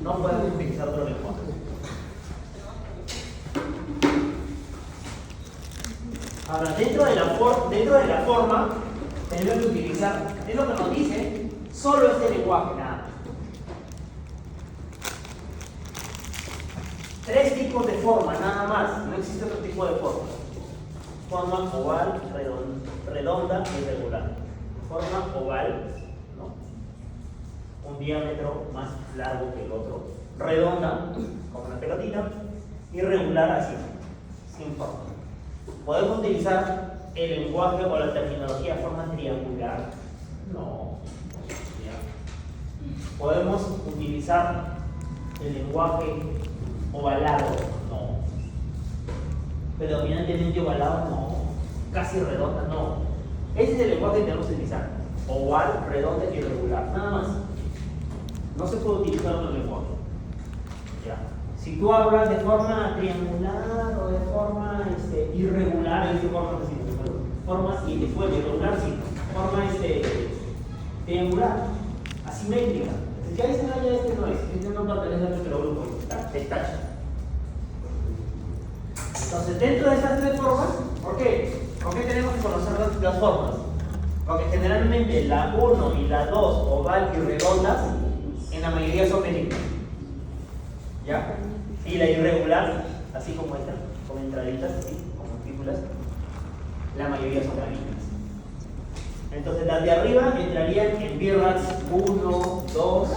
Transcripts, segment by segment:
No podemos utilizar otro lenguaje. Ahora, dentro de la forma, tenemos que utilizar, es lo que nos dice, solo este lenguaje, nada más. Tres tipos de forma, nada más. No existe otro tipo de forma. Forma oval, redonda y irregular. Forma oval, ¿no? Un diámetro más largo que el otro. Redonda, como una pelotita. Irregular, así, sin forma. ¿Podemos utilizar el lenguaje o la terminología de forma triangular? No. ¿Podemos utilizar el lenguaje ovalado? No. Predominantemente ovalado, no. Casi redonda, no. Ese es el lenguaje que tenemos que utilizar. Oval, redonda y irregular. Nada más. No se puede utilizar otro lenguaje. Ya. Si tú hablas de forma triangular o de forma irregular, es de forma así, forma irregular, sí. Forma triangular, asimétrica. Ya dicen, ya este no pertenece a nuestro grupo, destacha. Entonces, dentro de estas tres formas, ¿por qué? ¿Por qué tenemos que conocer las formas? Porque generalmente la 1 y la 2, oval y redondas, en la mayoría son benignas. ¿Ya? Y la irregular, así como esta, con entraditas, así, como fíbulas, la mayoría son benignas. Entonces, las de arriba entrarían en birras 1, 2,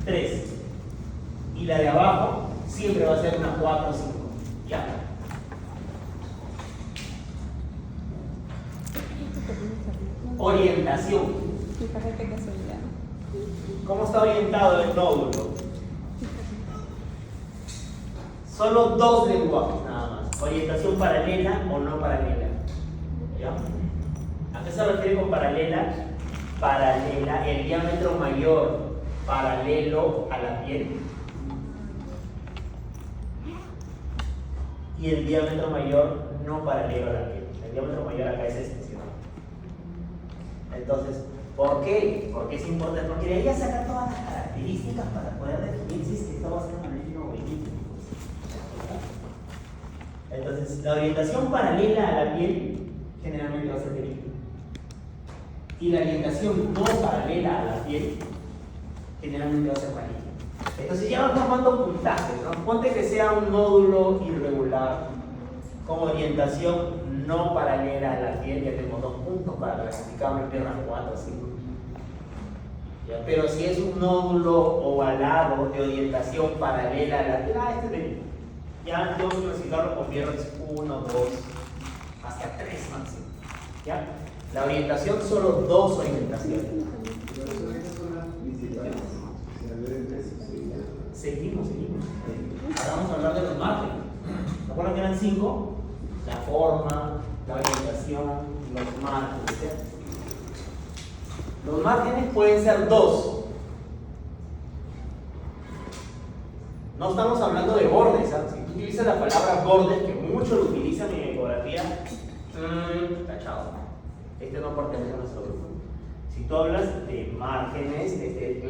3. Y la de abajo siempre va a ser una 4, 5. ¿Ya? Orientación. ¿Cómo está orientado el nódulo? Solo dos lenguajes nada más. Orientación paralela o no paralela. ¿Ya? ¿A qué se refiere con paralela? Paralela, el diámetro mayor paralelo a la piel. Y el diámetro mayor no paralelo a la piel. El diámetro mayor acá es este, ¿sí? Entonces, ¿por qué? Porque es importante, porque de ahí ya sacar todas las características para poder definir si es que esto va a ser analítico o elíptico. Entonces, la orientación paralela a la piel generalmente va a ser elíptica. Y la orientación no paralela a la piel generalmente va a ser maligna. Entonces ya vamos formando puntajes, ¿no? Ponte que sea un nódulo irregular con orientación no paralela a la piel, ya tenemos 2 puntos para clasificarlo en tierra 4, 5. ¿Ya? Pero si es un nódulo ovalado de orientación paralela a la piel, este es benigno. Ya tengo que clasificarlo con tierras 1, 2, hasta 3 máximo. ¿Ya? La orientación, solo 2 orientaciones. Seguimos. Ahora vamos a hablar de los márgenes. ¿Recuerdan que eran 5? La forma, la orientación, los márgenes. ¿Sí? Los márgenes pueden ser 2. No estamos hablando de bordes. ¿Sabes? Si tú utilizas la palabra bordes, que muchos lo utilizan en ecografía, tachado. Este no pertenece a nuestro grupo. Si tú hablas de márgenes, este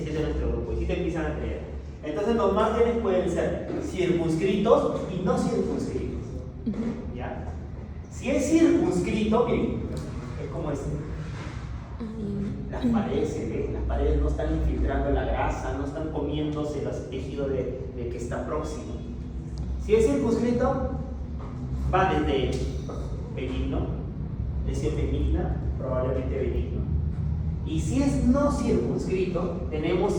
sí es de nuestro grupo, y sí te empiezan a creer. Entonces los márgenes pueden ser circunscritos y no circunscritos. ¿Ya? Si es circunscrito, miren, es como este. Las paredes se ven, las paredes no están infiltrando la grasa, no están comiéndose los tejidos de que está próximo. Si es circunscrito, va desde benigno, lesión benigna, probablemente benigno. Y si es no circunscrito, tenemos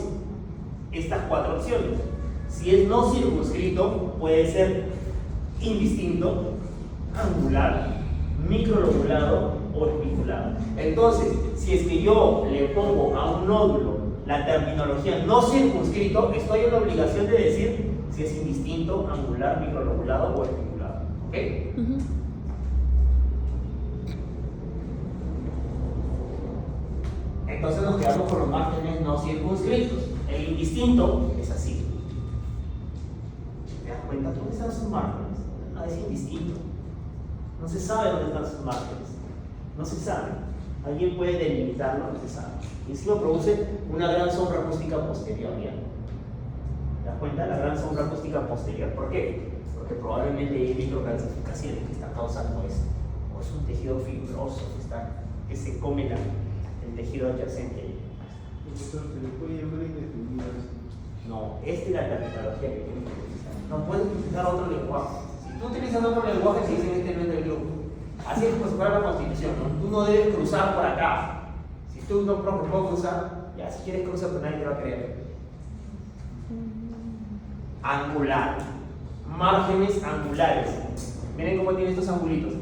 estas 4 opciones. Si es no circunscrito, puede ser indistinto, angular, microlobulado o orbiculado. Entonces, si es que yo le pongo a un nódulo la terminología no circunscrito, estoy en la obligación de decir si es indistinto, angular, microlobulado o orbiculado. ¿Ok? Entonces nos quedamos con los márgenes no circunscritos. El indistinto es así. ¿Te das cuenta? ¿Dónde están sus márgenes? Es indistinto. No se sabe dónde están sus márgenes. No se sabe. ¿Alguien puede delimitarlo? No se sabe. Y encima produce una gran sombra acústica posterior, ¿ya? ¿Te das cuenta? La gran sombra acústica posterior. ¿Por qué? Porque probablemente hay microcalcificaciones que están causando eso. O es un tejido fibroso que se come el tejido adyacente. ¿Se le puede llamar indefinido? No, esta es la terminología que tienes que utilizar. No puedes utilizar otro lenguaje. Si tú utilizas otro lenguaje, se dice este no es del grupo. Así es como se fuera la Constitución, ¿no? Tú no debes cruzar por acá. Si tú no puedes cruzar, ya si quieres cruzar, pues nadie te va a creer. Angular. Márgenes angulares. Miren cómo tiene estos angulitos.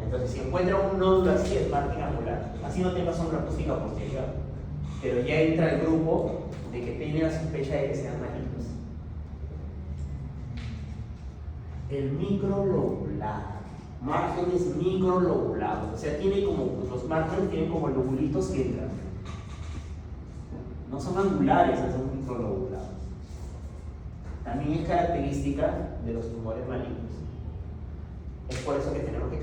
Entonces, si encuentra un nódulo así, es margen angular. Así no tenga sombra acústica posterior. Pero ya entra el grupo de que tiene la sospecha de que sean malignos. El microlobular. Márgenes microlobulados. O sea, tiene como, pues los márgenes tienen como lobulitos que entran. No son angulares, son microlobulados. También es característica de los tumores malignos. Es por eso que tenemos que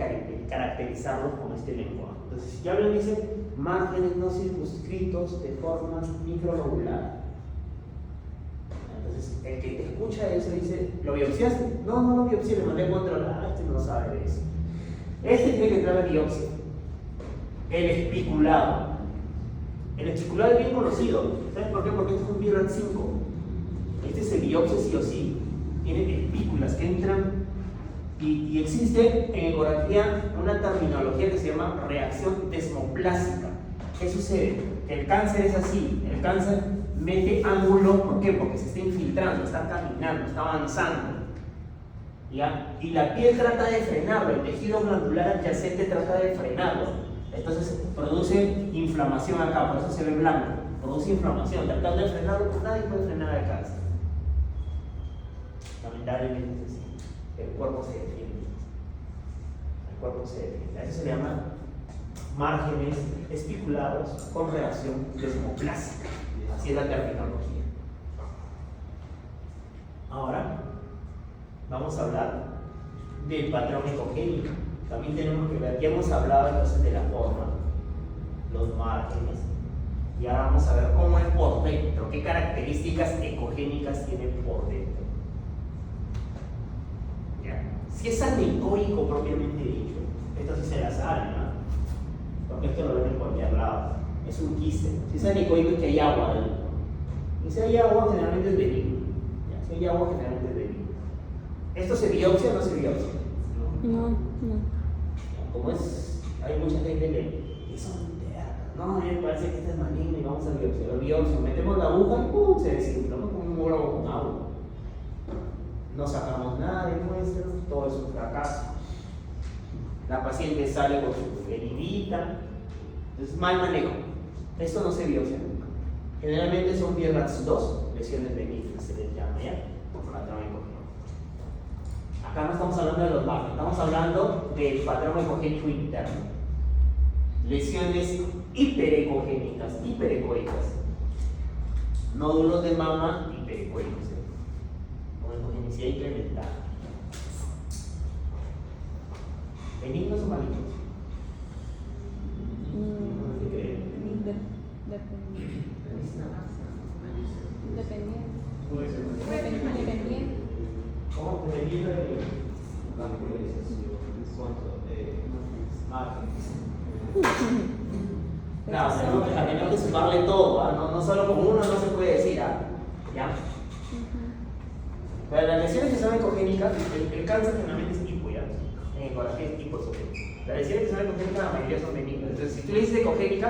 caracterizarlos con este lenguaje. Entonces, si ya me dice márgenes no circunscritos de forma microlobular. Entonces, el que te escucha eso dice, ¿lo biopsiaste? No, no lo biopsié, le mandé controlar. Este no sabe de eso. Este tiene que entrar a biopsia. El espiculado. El espiculado es bien conocido. ¿Sabes por qué? Porque este es un BRAF 5. Este se biopsia sí o sí. Tiene espículas que entran. Y existe en ecografía una terminología que se llama reacción desmoplásica. ¿Qué sucede? El cáncer es así. El cáncer mete ángulo, ¿por qué? Porque se está infiltrando, está caminando, está avanzando. ¿Ya? Y la piel trata de frenarlo, el tejido glandular adyacente trata de frenarlo. Entonces produce inflamación acá, por eso se ve blanco. Produce inflamación, tratando de frenarlo, pues nadie puede frenar el cáncer. Lamentablemente es así. El cuerpo se defiende. El cuerpo se defiende. A eso se le llama márgenes espiculados con reacción desmoplásica. Así es la terminología. Ahora vamos a hablar del patrón ecogénico. También tenemos que ver, ya hemos hablado entonces de la forma, los márgenes, y ahora vamos a ver cómo es por dentro, qué características ecogénicas tiene por dentro. ¿Ya? Si es anecoico propiamente dicho, esto sí se la sabe, ¿no? Porque esto lo ven en cualquier lado, es un quiste. Si es anecoico es que hay agua dentro. Y si hay agua, generalmente es benigno. Si hay agua, generalmente es benigno. ¿Esto se biopsia o no se biopsia? No. Como es, hay mucha gente que son no, me parece que este es maligno y vamos a biopsia. Lo biopsia, metemos la aguja y se desinfla, como un globo con agua. No sacamos nada de muestras, todo es un fracaso. La paciente sale con su heridita. Entonces, mal manejo. Esto no se biopsia nunca. Generalmente son BRAF 2, lesiones benignas, se les llama ya, por patrón ecogénico. Acá no estamos hablando de los márgenes, estamos hablando del patrón ecogénico interno. Lesiones hiperecogénicas, hiperecoicas. Nódulos de mama hiperecoicos, con ecogenicidad incrementada. ¿Benignos o malignos? No sé qué. Dependiendo. ¿Cómo? Dependiendo de la polarización, márgenes. Claro, tenemos que sumarle todo, ¿eh? No solo con uno no se puede decir, ¿ah? ¿Ya? Pero las lesiones que son ecogénicas, el cáncer generalmente es tipo, ¿ya? En ecografía es tipo sobre. Las lesiones que son ecogénicas, la mayoría son benignas. Entonces, si tú le dices ecogénica,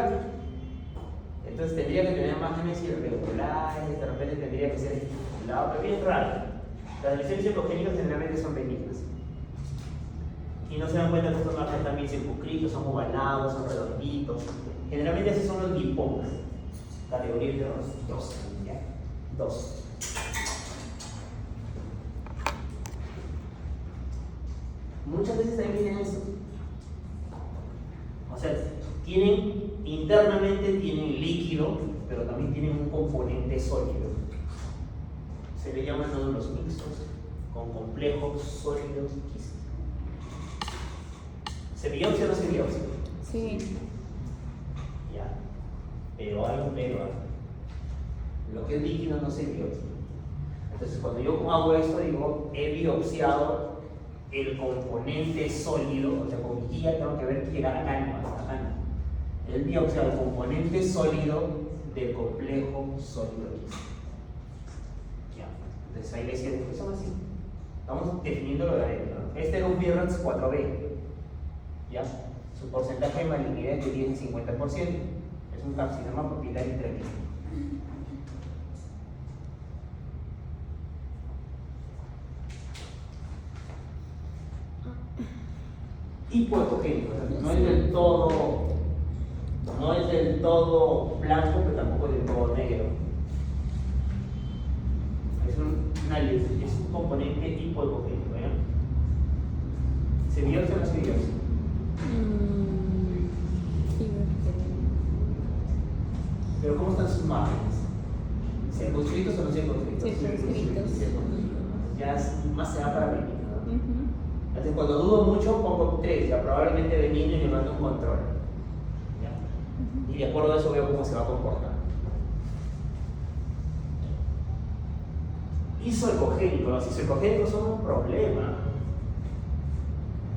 entonces tendría que tener márgenes irregulares, de repente tendría que ser estimulado, pero bien raro. Las lesiones ecogénicas generalmente son benignas. Y no se dan cuenta que estos márgenes están bien circunscritos, son ovalados, son redonditos. Generalmente esos son los lipomas. Categoría de los 2. ¿Ya? 2. Muchas veces también tienen esto. O sea, internamente tienen líquido, pero también tienen un componente sólido. Se le llaman nódulos mixtos con complejos sólidos quísticos. ¿Se biopsia o no se biopsia? Sí. Ya. Pero hay un pero. Lo que es líquido no se biopsia. Entonces, cuando yo hago esto, digo, he biopsiado el componente sólido, o sea, con mi guía tengo que ver que llegar acá nomás, acá no. He biopsiado el componente sólido del complejo sólido X. Ya. Entonces, hay lesiones que son así. Estamos definiendo lo de adentro, ¿no? Este era un Virens 4B. ¿Ya? Su porcentaje de malignidad es de 10 y 50%. Es un carcinoma papilar intraepidérmico. Hipoecogénico, o sea, no es del todo blanco, pero tampoco es del todo negro. Es un componente hipoecogénico, ¿ya? ¿Se biopsia o no se biopsia? Sí, Pero ¿cómo están sus márgenes? ¿Circunscritos o no circunscritos? circunscritos. Ya más se da para venir, ¿no? Entonces, cuando dudo mucho, pongo 3, ya probablemente benigno y le mando un control. ¿Ya? Y de acuerdo a eso veo cómo se va a comportar. Isoecogénicos, los isoecogénicos son un problema.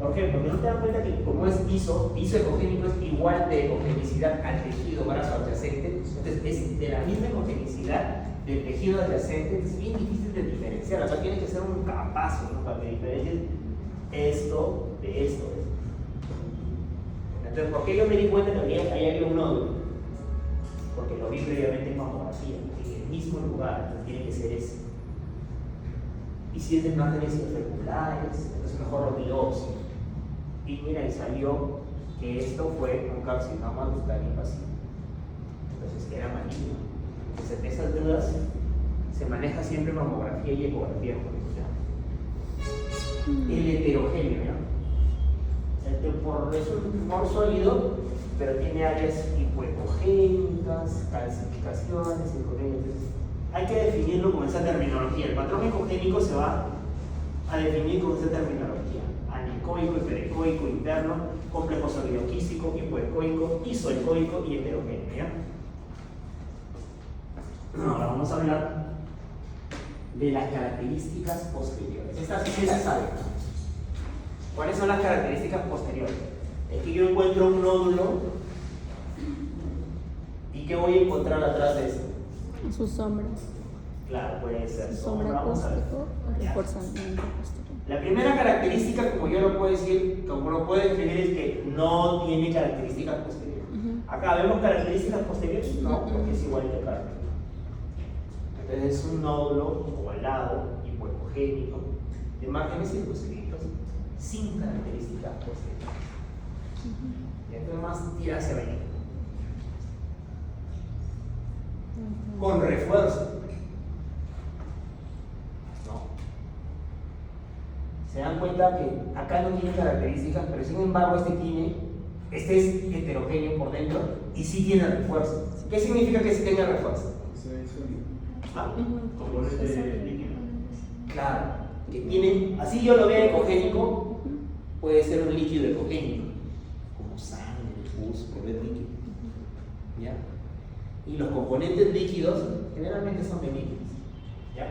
¿Por qué? Porque no te das cuenta que como es isoecogénico es igual de ecogenicidad al tejido brazo adyacente, entonces es de la misma ecogenicidad del tejido adyacente, es bien difícil de diferenciar. Acá tienes que ser un capazo, ¿no? Para que diferencies esto de esto. Entonces, ¿por qué yo me di cuenta que había un nódulo? Porque lo vi previamente en mamografía, en el mismo lugar, entonces tiene que ser ese. Y si es de márgenes irregulares, entonces mejor lo biopsia. Y mira, y salió que esto fue un carcinoma ductal invasivo. Entonces era maligno. Entonces, esas dudas se maneja siempre en mamografía y ecografía molecular. El heterogéneo, ¿no? El tumor es un tumor sólido, pero tiene áreas hipoecogénicas, calcificaciones, ecogénicas. Hay que definirlo con esa terminología. El patrón ecogénico se va a definir con esa terminología: anecoico, hiperecoico, interno, complejo sólido-quístico, hipoecoico, isoecoico y heterogéneo. ¿Ya? Ahora vamos a hablar de las características posteriores. Estas sí se saben. ¿Cuáles son las características posteriores? Es que yo encuentro un nódulo y ¿qué voy a encontrar atrás de esto? Su sombra. Claro, puede ser Su sombra vamos a ver. acústico o Ya. reforzamiento posterior. La primera característica, como yo lo puedo decir, como lo puedo describir, es que no tiene características posteriores. Acá vemos características posteriores, no, porque es igual que acá. Entonces es un nódulo ovalado, hipoecogénico, de márgenes circunscritos, sin características posteriores. Y entonces más tira hacia venir. Con refuerzo. No. Se dan cuenta que acá no tiene características, pero sin embargo este es heterogéneo por dentro y sí tiene refuerzo. ¿Qué significa que sí tenga refuerzo? ¿Ah? Componente líquido. Claro, que tiene, así yo lo veo ecogénico, puede ser un líquido ecogénico, como sangre, pus, pero es líquido. ¿Ya? Y los componentes líquidos generalmente son benignos. ¿Ya?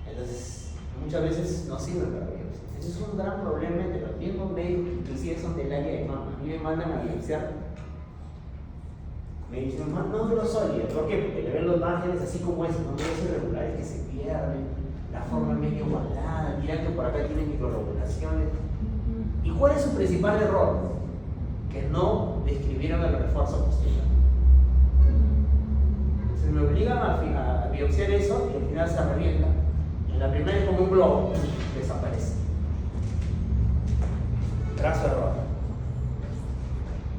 Entonces, muchas veces no sirven para biopsia. Ese es un gran problema entre los mismos médicos, inclusive son del área de mama. A mí me mandan a biopsiar. Me dicen, nódulo sólido. ¿Por qué? Porque le ven los márgenes así como es, nódulos irregulares que se pierden, la forma medio ovalada, miran que por acá tienen microrregulaciones. ¿Y cuál es su principal error? Que no describieron el refuerzo posterior. Se me obligan a biopsiar eso y al final se revienta. En la primera es como un globo, desaparece. Graso error.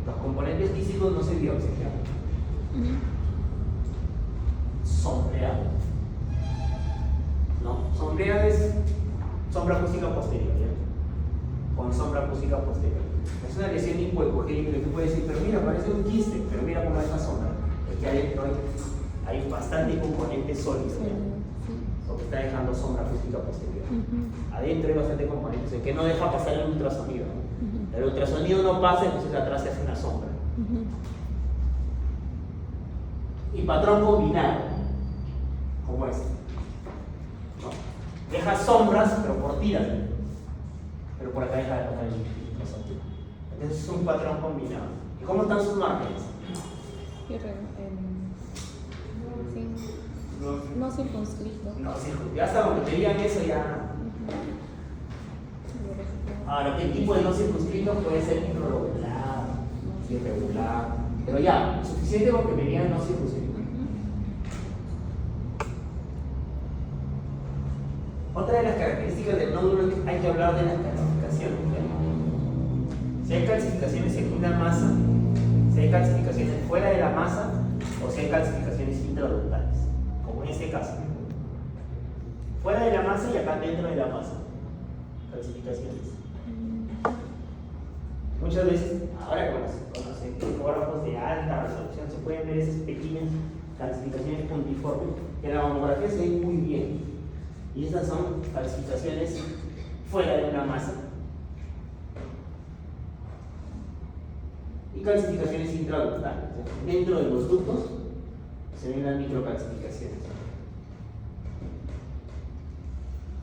Los componentes físicos no se biopsian. Sombreado. No, sombreado es sombra acústica posterior. ¿Ya? Con sombra acústica posterior. Es una lesión hipoecogénica que tú puedes decir, pero mira, parece un quiste, pero mira cómo es la sombra. Es que adentro hay bastante componente sólido. Lo que está dejando sombra acústica posterior. Adentro hay bastante componentes, el que no deja pasar el ultrasonido. El ultrasonido no pasa, entonces atrás se hace una sombra. Y patrón combinado, como este. ¿No? Deja sombras, pero por tiras. Pero por acá deja el ultrasonido. Entonces es un patrón combinado. ¿Y cómo están sus márgenes? No circunscrito. No, ya hasta donde te digan eso ya. Ahora, ¿qué tipo de no circunscrito? Puede ser irregular, irregular, pero ya, suficiente porque me digan no circunscrito. Otra de las características del nódulo es que hay que hablar de las calcificaciones. ¿Sí? Si hay calcificaciones en una masa, si hay calcificaciones fuera de la masa o si hay calcificaciones intraductales, como en este caso. Fuera de la masa y acá dentro de la masa. Calcificaciones. Muchas veces, ahora con los ecógrafos de alta resolución se pueden ver esas pequeñas calcificaciones puntiformes que en la mamografía se ven muy bien. Y estas son calcificaciones fuera de una masa. Y calcificaciones intraductales. Dentro de los ductos se ven las microcalcificaciones.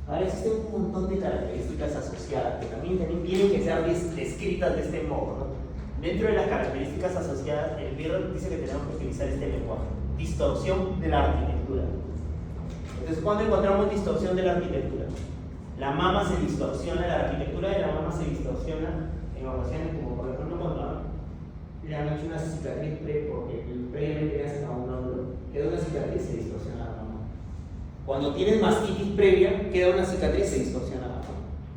Ahora existen un montón de características asociadas que también tienen que ser descritas de este modo, ¿no? Dentro de las características asociadas, el Birrell dice que tenemos que utilizar este lenguaje: distorsión de la arquitectura. Entonces, ¿cuándo encontramos distorsión de la arquitectura? La mama se distorsiona, la arquitectura de la mama se distorsiona en ocasiones, como por ejemplo cuando le han hecho una cicatriz porque previamente le hacen a un nódulo, queda una cicatriz y se distorsiona la mama. Cuando tienes mastitis previa, queda una cicatriz y se distorsiona la mama.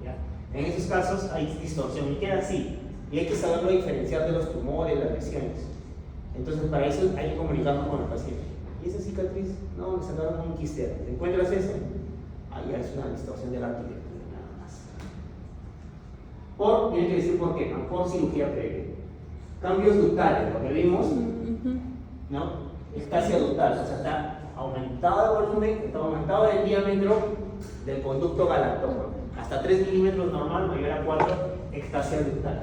¿Ya? En esos casos hay distorsión y queda así. Y hay que saberlo diferenciar de los tumores, las lesiones. Entonces, para eso hay que comunicarnos con el paciente. ¿Y esa cicatriz? No, me sacaron un quiste. ¿Te encuentras ese? Ahí es una distorsión de la arquitectura, nada más. Tiene que decir por qué, ¿no? Por cirugía previa. Cambios ductales, lo que vimos, ¿no? Estasia ductal, o sea, está aumentado el volumen, está aumentado el diámetro del conducto galactógeno. Hasta 3 milímetros normal, mayor a 4, ectasia ductal.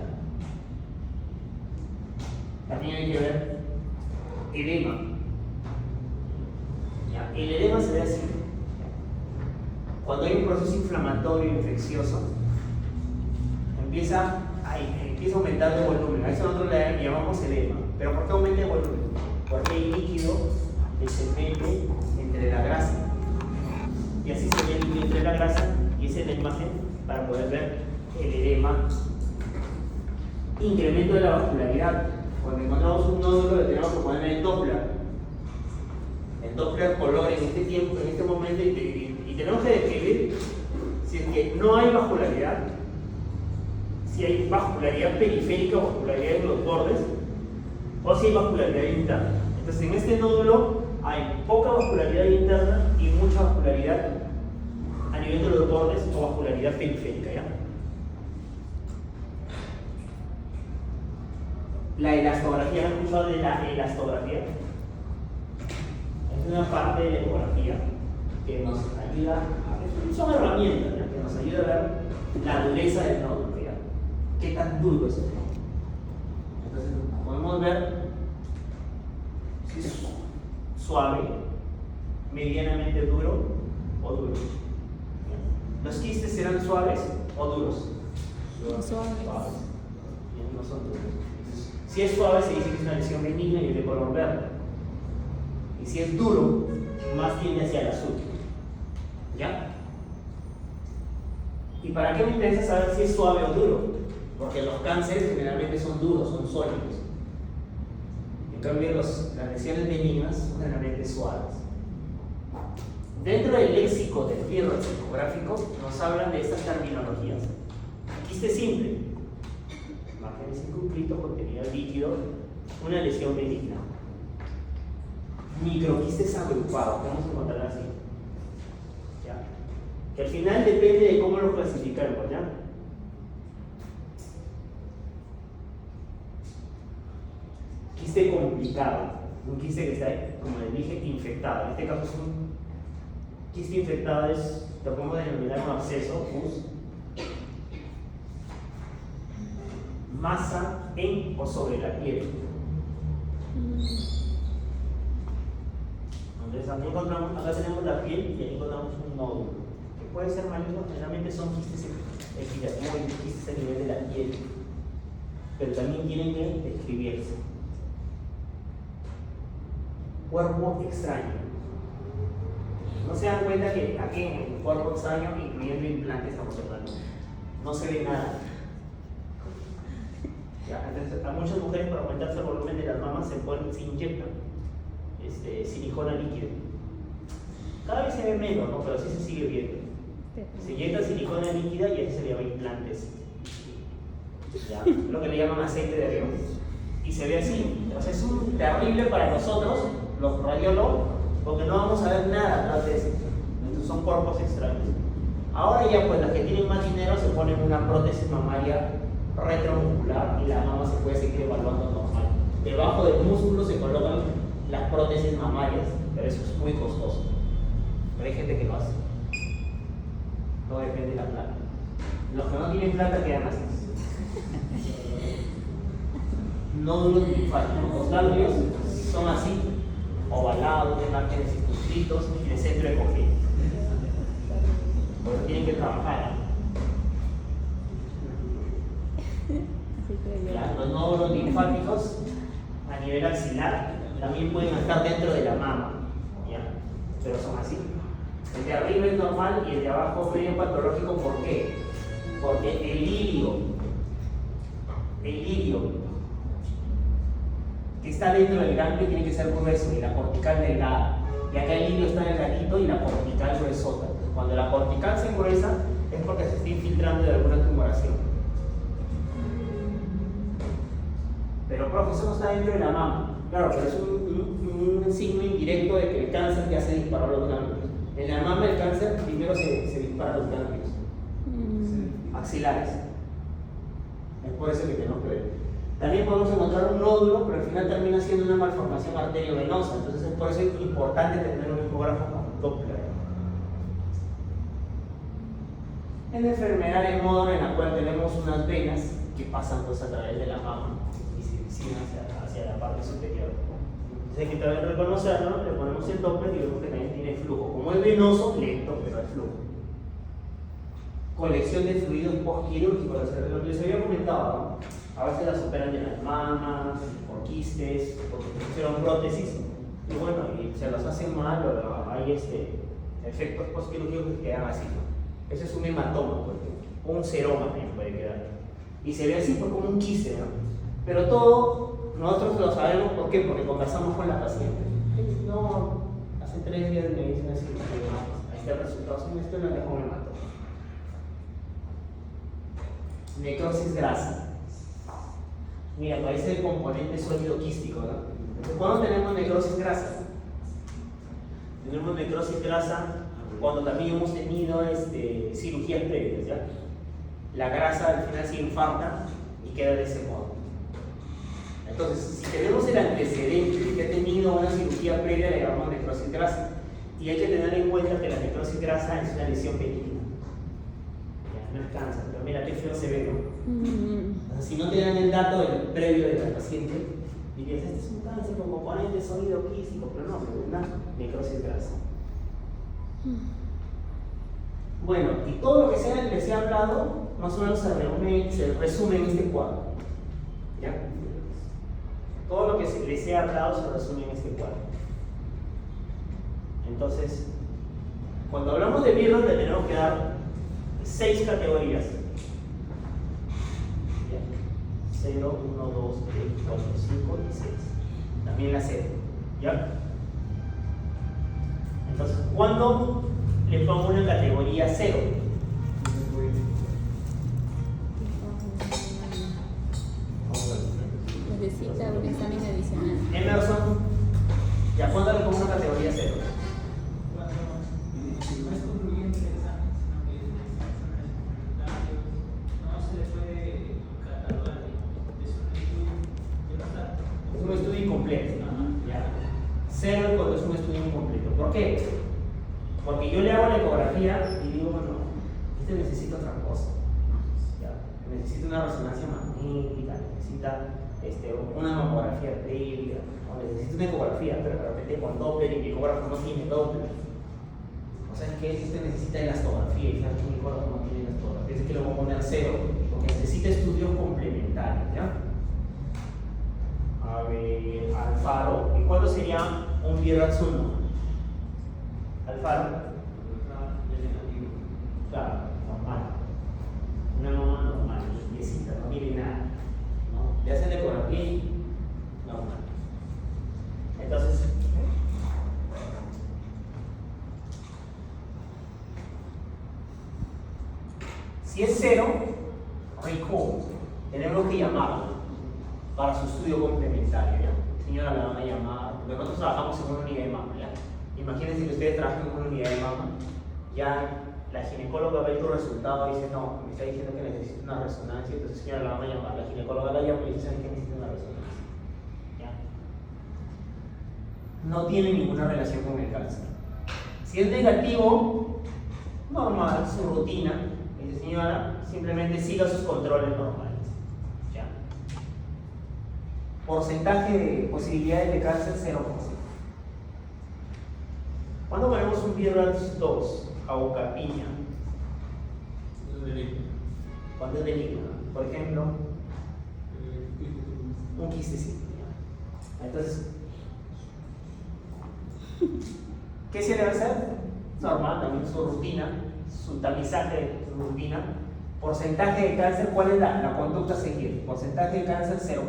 También hay que ver edema. ¿Ya? El edema se ve así. Cuando hay un proceso inflamatorio infeccioso, empieza a aumentar el volumen. A eso nosotros le llamamos edema. ¿Pero por qué aumenta el volumen? Porque hay líquido que se mete entre la grasa. Y así se ve el líquido entre la grasa, y esa es la imagen para poder ver el edema. Incremento de la vascularidad. Cuando encontramos un nódulo le tenemos que poner el Doppler. El Doppler color en este tiempo, en este momento, y tenemos que describir si es que no hay vascularidad, si hay vascularidad periférica o vascularidad en los bordes, o si hay vascularidad interna. Entonces, en este nódulo hay poca vascularidad interna y mucha vascularidad a nivel de los bordes o vascularidad periférica, ¿ya? La elastografía, ¿han escuchado de la elastografía? Es una parte de la ecografía que nos ayuda, son herramientas, ¿ya? Que nos ayuda a ver la dureza del nódulo, ¿ya? ¿Qué tan duro es el nódulo? Entonces podemos ver si es suave, medianamente duro o duro. ¿Ya? ¿Los quistes serán suaves o duros? Suaves. No son duros. Si es suave se dice que es una lesión benigna y es de color verde. Y si es duro, más tiende hacia el azul. ¿Ya? ¿Y para qué me interesa saber si es suave o duro? Porque los cánceres generalmente son duros, son sólidos. En cambio, las lesiones benignas son generalmente suaves. Dentro del léxico del Birrell ecográfico nos hablan de estas terminologías. Quiste simple, margen circunscrito, contenido líquido, una lesión benigna. Microquistes agrupados, vamos a encontrar así. ¿Ya? Que al final depende de cómo lo clasificamos, ¿ya? Quiste complicado, un quiste que está, como les dije, infectado. En este caso es un quiste infectado, lo podemos denominar un absceso, pus. masa en o sobre la piel. Entonces aquí encontramos, acá tenemos la piel y aquí encontramos un nódulo, que puede ser maligno, generalmente son quistes epidermoides, quistes a nivel de la piel, pero también tienen que describirse. Cuerpo extraño. No se dan cuenta que aquí en el cuerpo extraño, incluyendo implantes, estamos hablando, no se ve nada. Ya, entonces, a muchas mujeres para aumentarse el volumen de las mamas se inyectan silicona líquida. Cada vez se ve menos, ¿no? Pero sí se sigue viendo. Se inyecta silicona líquida y eso se le llama implantes. ¿Ya? Lo que le llaman aceite de avión. Y se ve así. O sea, es terrible para nosotros, los radiólogos, porque no vamos a ver nada atrás de eso. Entonces son cuerpos extraños. Ahora ya pues las que tienen más dinero se ponen una prótesis mamaria retromuscular y la mama se puede seguir evaluando normal. Debajo del músculo se colocan las prótesis mamarias, pero eso es muy costoso. Pero hay gente que lo hace. Todo depende de la plata. Los que no tienen plata quedan así. Nódulos linfáticos. Los ganglios son así, ovalados, de márgenes circunscritos y de centro de cojín. Porque tienen que trabajar. ¿Ya? Los nódulos linfáticos a nivel axilar también pueden estar dentro de la mama, ¿ya? Pero son así. El de arriba es normal y el de abajo es medio patológico. ¿Por qué? Porque el ilirio que está dentro del ganglio tiene que ser grueso y la cortical delgada. Y acá el ilirio está delgadito y la cortical gruesota. Cuando la cortical se engruesa es porque se está infiltrando de alguna tumoración. Pero profe, eso no está dentro de la mama. Claro, pero es un signo indirecto de que el cáncer ya se disparó a los ganglios. En la mama el cáncer primero se dispara a los ganglios axilares. Es por eso que tenemos que ver. También podemos encontrar un nódulo, pero al final termina siendo una malformación arteriovenosa. Entonces es por eso importante tener un ecógrafo con Doppler. En la enfermedad de Moore, en la cual tenemos unas venas que pasan pues, a través de la mama y se dirigen hacia la parte superior. Entonces hay que también reconocerlo, le ponemos el Doppler y vemos que también tiene flujo. Como es venoso, lento, pero hay flujo. Colección de fluidos postquirúrgicos, lo que les había comentado, ¿no? A veces las operan de las mamas, por quistes, porque pusieron prótesis, y bueno, y se las hacen mal, o hay efectos postquirúrgicos que quedan así, ¿no? Ese es un hematoma, o un seroma también puede quedar. Y se ve así pues, como un quiste, ¿no? Pero todo, nosotros lo sabemos, ¿por qué? Porque conversamos con la paciente. No, hace 3 días me dicen así, ahí está el resultado, si esto no dejó un hematoma. Necrosis grasa. Mira, aparece el componente sólido quístico, ¿no? Entonces, ¿cuándo tenemos necrosis grasa? Tenemos necrosis grasa cuando también hemos tenido cirugías previas, ¿ya? La grasa al final se infarta y queda de ese modo. Entonces, si tenemos el antecedente de que ha tenido una cirugía previa, le llamamos necrosis grasa. Y hay que tener en cuenta que la necrosis grasa es una lesión benigna. No es cáncer, pero mira qué feo se ve, ¿no? Si no te dan el dato del previo de la paciente, dirías, este es un cáncer con componente sólido quístico, pero no, es una necrosis grasa. Bueno, y todo lo que les he hablado, más o menos se resume en este cuadro. ¿Ya? Todo lo que les he hablado se resume en este cuadro. Entonces, cuando hablamos de virus, le tenemos que dar 6 categorías. 0, 1, 2, 3, 4, 5 y 6. También la 0. ¿Ya? Entonces, ¿cuándo le pongo una categoría 0? Necesita un examen adicional. Emerson, ¿ya cuándo le pongo una categoría 0? Es un estudio incompleto. ¿Ya? 0 cuando es un estudio incompleto. ¿Por qué? Porque yo le hago la ecografía y digo, bueno, necesita otra cosa. ¿Ya? necesita una resonancia magnética, necesita una mamografía previa, o necesita una ecografía, pero de repente con Doppler y mi ecógrafo no tiene Doppler. O sea, es que necesita elastografía y mi ecógrafo no tiene elastografía. Es que lo voy a poner 0, porque necesita estudios complementarios, ¿ya? A ver, Alfaro. ¿Y cuánto sería un BRAF 1? Alfaro. Claro, normal. Una norma normal, limpiecita, no mire nada. ¿No? Le hacen la ecografía y normal. Entonces, si es 0, recall, tenemos que llamarlo para su estudio complementario, ¿ya? Señora, la van a llamar, porque nosotros trabajamos en una unidad de mama, ¿ya? Imagínense que ustedes trabajan en una unidad de mama, ya la ginecóloga ve tu resultado y dice, no, me está diciendo que necesita una resonancia, entonces señora, la van a llamar, la ginecóloga la llama y dice, ¿saben que necesita una resonancia? ¿Ya? No tiene ninguna relación con el cáncer. Si es negativo, normal, su rutina, dice, señora, simplemente siga sus controles normales. ¿Ya? Porcentaje de posibilidades de cáncer 0%. ¿Cuándo ponemos un BRAF 2? Aucapiña. Cuando es benigno, por ejemplo, un quistecito. Entonces, ¿qué se debe hacer? Normal, también su rutina, su tamizaje, su rutina. Porcentaje de cáncer, ¿cuál es la conducta a seguir? Porcentaje de cáncer 0%.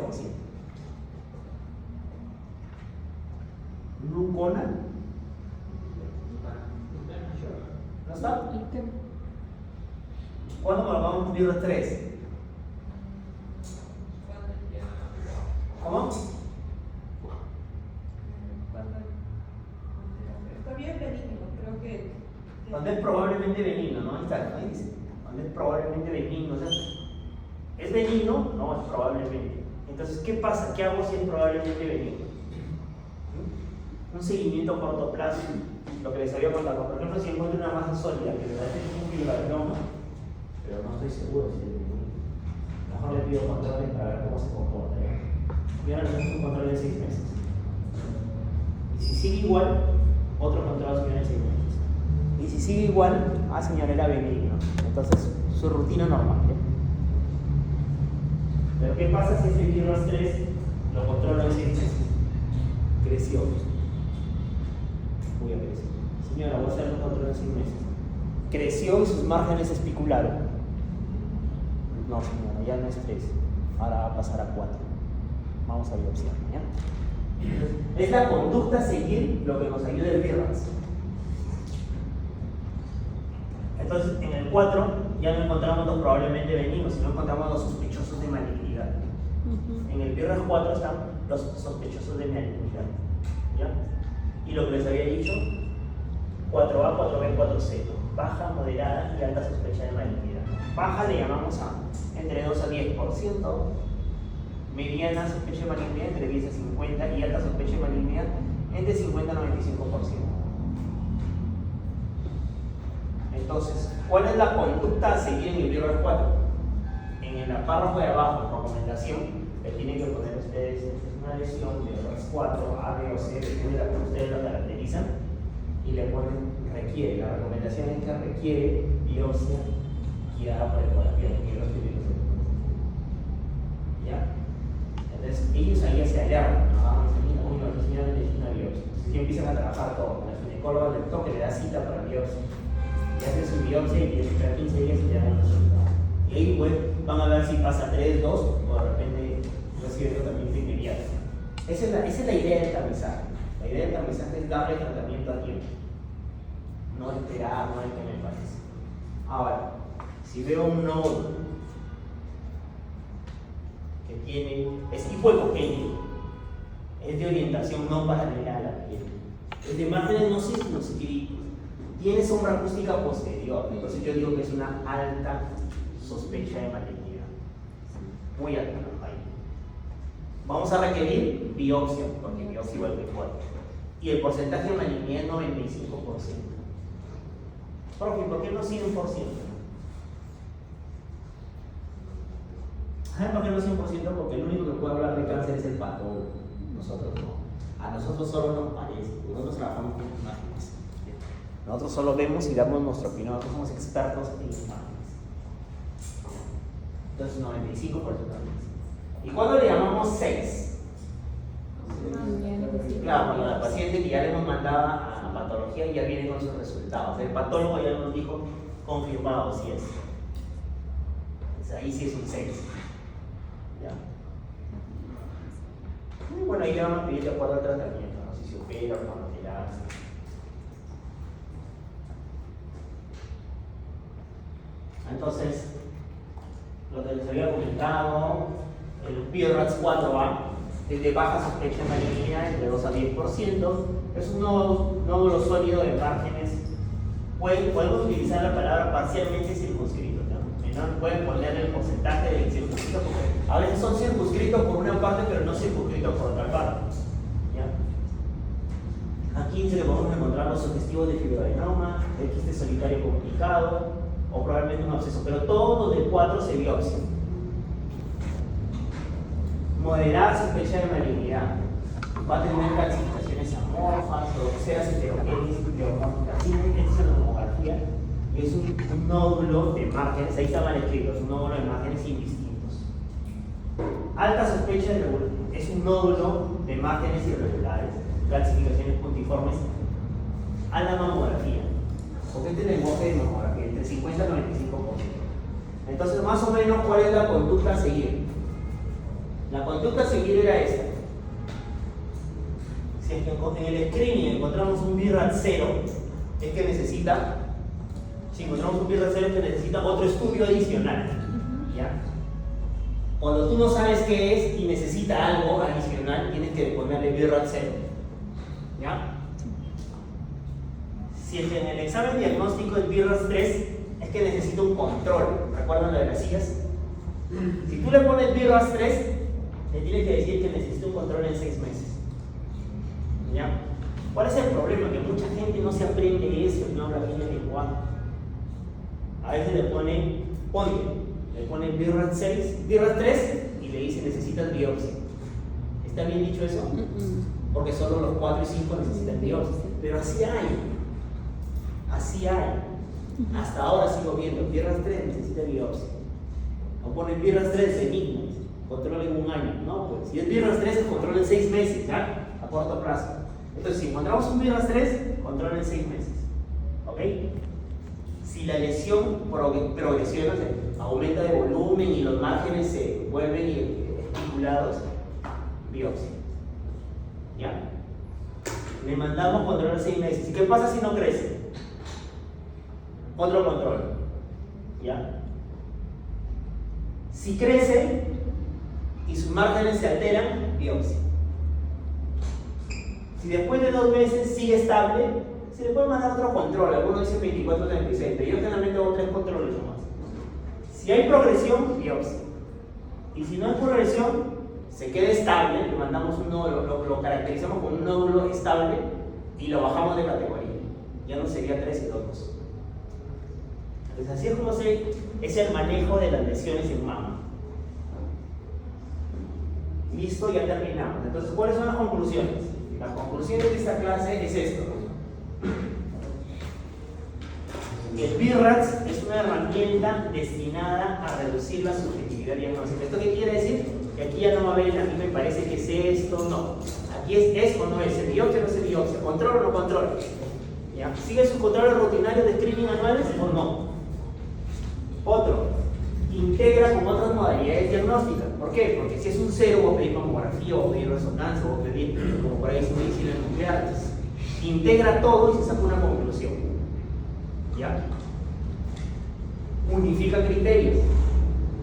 Glucona. ¿No está? ¿Cuándo colocamos un BRAF 3? ¿Cómo? Está bien benigno, creo que. Cuando es probablemente benigno, ¿no? Ahí está, ahí dice. Cuando es probablemente benigno, o sea, ¿es benigno? No, es probablemente. Entonces, ¿qué pasa? ¿Qué hago si es probablemente benigno? Un seguimiento a corto plazo, lo que les había contado. Por ejemplo, si encuentro una masa sólida que me da un fibroadenoma, pero no estoy seguro si es benigno, mejor le pido controles para ver cómo se comporta. Y ahora le doy un control de 6 meses. Y si sigue igual, otro control señora de 6 meses. Y si sigue igual, señora, era benigno. Entonces, su rutina normal. ¿Eh? Pero ¿qué pasa si ese BRAF 3 lo controlo en 6 meses? Creció. Voy a crecer. Señora, voy a hacer un control en 6 meses. Creció y sus márgenes espicularon. No, señora, ya no es 3. Ahora va a pasar a 4. Vamos a biopsiar, ¿ya? Es la conducta a seguir lo que nos ayuda el BRAF. Entonces, en el 4 ya no encontramos los probablemente benignos, sino encontramos los sospechosos de malignidad. En el BRAF 4 están los sospechosos de malignidad. ¿Ya? Y lo que les había dicho, 4A, 4B, 4C. Baja, moderada y alta sospecha de malignidad. Baja le llamamos a entre 2 a 10%. Mediana sospecha de malignidad entre 10 a 50 y alta sospecha de malignidad entre 50 a 95%. Entonces, ¿cuál es la conducta a seguir en el BRAF 4? En el párrafo de abajo, recomendación, le tienen que poner ustedes, esta es una lesión de BRAF 4, A, B o C, depende de la que ustedes lo caracterizan, y le ponen requiere. La recomendación es que requiere biopsia guiada por ecografía, porque no estoy viendo. ¿Ya? Entonces, ellos ahí se alertan, ¿no? Uy, la señora necesita una biopsia. Entonces, empiezan a trabajar todo. La ginecóloga del toque le da cita para biopsia. Y hace su biopsia y espera 15 días y le dan el resultado. Y ahí pues, van a ver si pasa 3, 2 o de repente recibe tratamiento inmediato. Esa es la idea del tamizaje. La idea del tamizaje es darle tratamiento a tiempo. No esperar, no es que me parece. Ahora, si veo un nodo que es hipocogénico, es de orientación no paralela a la piel, es de márgenes no cíclicos, tiene sombra acústica posterior, entonces yo digo que es una alta sospecha de malignidad, muy alta. Ahí. Vamos a requerir biopsia, porque biopsia igual que 4, y el porcentaje de malignidad es 95%. Profe, ¿por qué no 100%? ¿Saben por qué no 100%? Porque el único que puede hablar de cáncer es el patólogo. Nosotros no. A nosotros solo nos parece. Nosotros trabajamos con imágenes. Nosotros solo vemos y damos nuestra opinión. Nosotros somos expertos en imágenes. Entonces 95% también. ¿Y cuándo le llamamos 6? Claro, cuando la paciente que ya le hemos mandado a patología ya viene con sus resultados. El patólogo ya nos dijo confirmado si es. Entonces, ahí sí es un 6. ¿Ya? Y bueno, ahí le vamos a pedir de acuerdo al tratamiento, ¿no? Si se opera o hormonoterapia. Entonces, lo que les había comentado, el BRAF 4A es de baja sospecha de malignidad, entre 2 a 10%, es un nódulo sólido de márgenes. Podemos utilizar la palabra parcialmente circunscrito, ¿no? Pueden poner el porcentaje de circunscrito, porque a veces son circunscritos por una parte, pero no circunscritos por otra parte. ¿Ya? Aquí se le podemos encontrar los sugestivos de fibroadenoma, el quiste solitario comunicado, o probablemente un absceso, pero todo de 4 se biopsia. Moderada sospecha de malignidad. Va a tener calcificaciones amorfas, roxeas heterogéneas, esta es la tomografía, y es un nódulo de márgenes, ahí está mal escrito, es un nódulo de márgenes indistintos. Alta sospecha de es un nódulo de márgenes irregulares, calcificaciones puntiformes a la mamografía. Porque este lenguaje de mamografía, entre 50 y 95%. Entonces, más o menos, ¿cuál es la conducta a seguir? La conducta a seguir era esta. Si es que en el screening encontramos un BRAF 0, es que necesita, si encontramos un BRAF 0 es que necesita otro estudio adicional. ¿Ya? Cuando tú no sabes qué es y necesita algo adicional, tienes que ponerle BRAF 0. ¿Ya? Si es que en el examen diagnóstico del BRAF 3 es que necesita un control. ¿Recuerdan lo de las sillas? Si tú le pones BRAF 3, le tienes que decir que necesita un control en 6 meses. ¿Ya? ¿Cuál es el problema? Que mucha gente no se aprende eso y no habla bien el lenguaje. A veces le pone BRAF 3 y le dice necesitas biopsia. ¿Está bien dicho eso? Porque solo los 4 y 5 necesitan biopsia. Pero así hay. Así hay. Hasta ahora sigo viendo BRAF 3 necesita biopsia. O ponen BRAF 3 benigno. Control en 1 año. No, pues si es BRAF 3 es control en 6 meses, ¿ya? A corto plazo. Entonces, si encontramos un BRAF 3, control en 6 meses. ¿Ok? Si la lesión progresiona, o sea, aumenta de volumen y los márgenes se vuelven esticulados, biopsia. ¿Ya? Le mandamos control en 6 meses. ¿Y qué pasa si no crece? Otro control. ¿Ya? Si crece y sus márgenes se alteran, biopsia. Si después de 2 meses sigue estable, se le puede mandar otro control. Algunos dicen 24-36, pero yo generalmente hago 3 controles nomás. Si hay progresión, biopsia. Y si no hay progresión, se queda estable, le mandamos un nódulo, lo caracterizamos como un nódulo estable y lo bajamos de categoría. Ya no sería 3 y 2. Entonces así es como es el manejo de las lesiones en mama. Listo, ya terminamos. Entonces, ¿cuáles son las conclusiones? Las conclusiones de esta clase es esto. El BRAF es una herramienta destinada a reducir la subjetividad diagnóstica. ¿Esto qué quiere decir? Que aquí ya no va a haber, a mí me parece que es esto, no. Aquí es o no es, se biopsia o no se biopsia, control o no control. ¿Ya? ¿Sigue sus controles rutinarios de screening anuales o no? Otro, integra con otras modalidades diagnósticas. ¿Por qué? Porque si es un 0, vos pedís mamografía, vos pedís resonancia, vos pedís, como por ahí es medicina nuclear. Integra todo y se saca una conclusión. ¿Ya? Unifica criterios.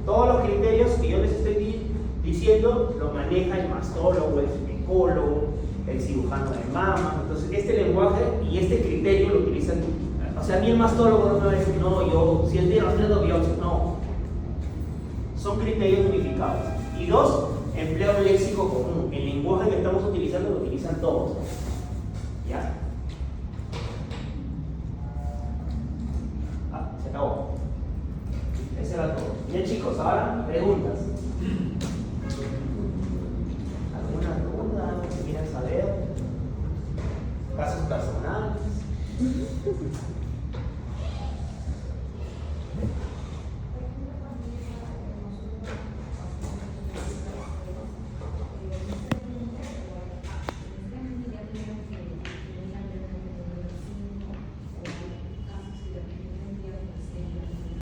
Todos los criterios que yo les estoy diciendo los maneja el mastólogo, el ginecólogo, el cirujano de mama. Entonces, este lenguaje y este criterio lo utilizan. O sea, a mí el mastólogo no me va a decir, no, yo, si es BRAF 3 no biopsia. No. Son criterios unificados. Y 2, emplea un léxico común. El lenguaje que estamos utilizando lo utilizan todos. ¿Ya? Se acabó. Eso era todo. Bien, chicos, ahora preguntas.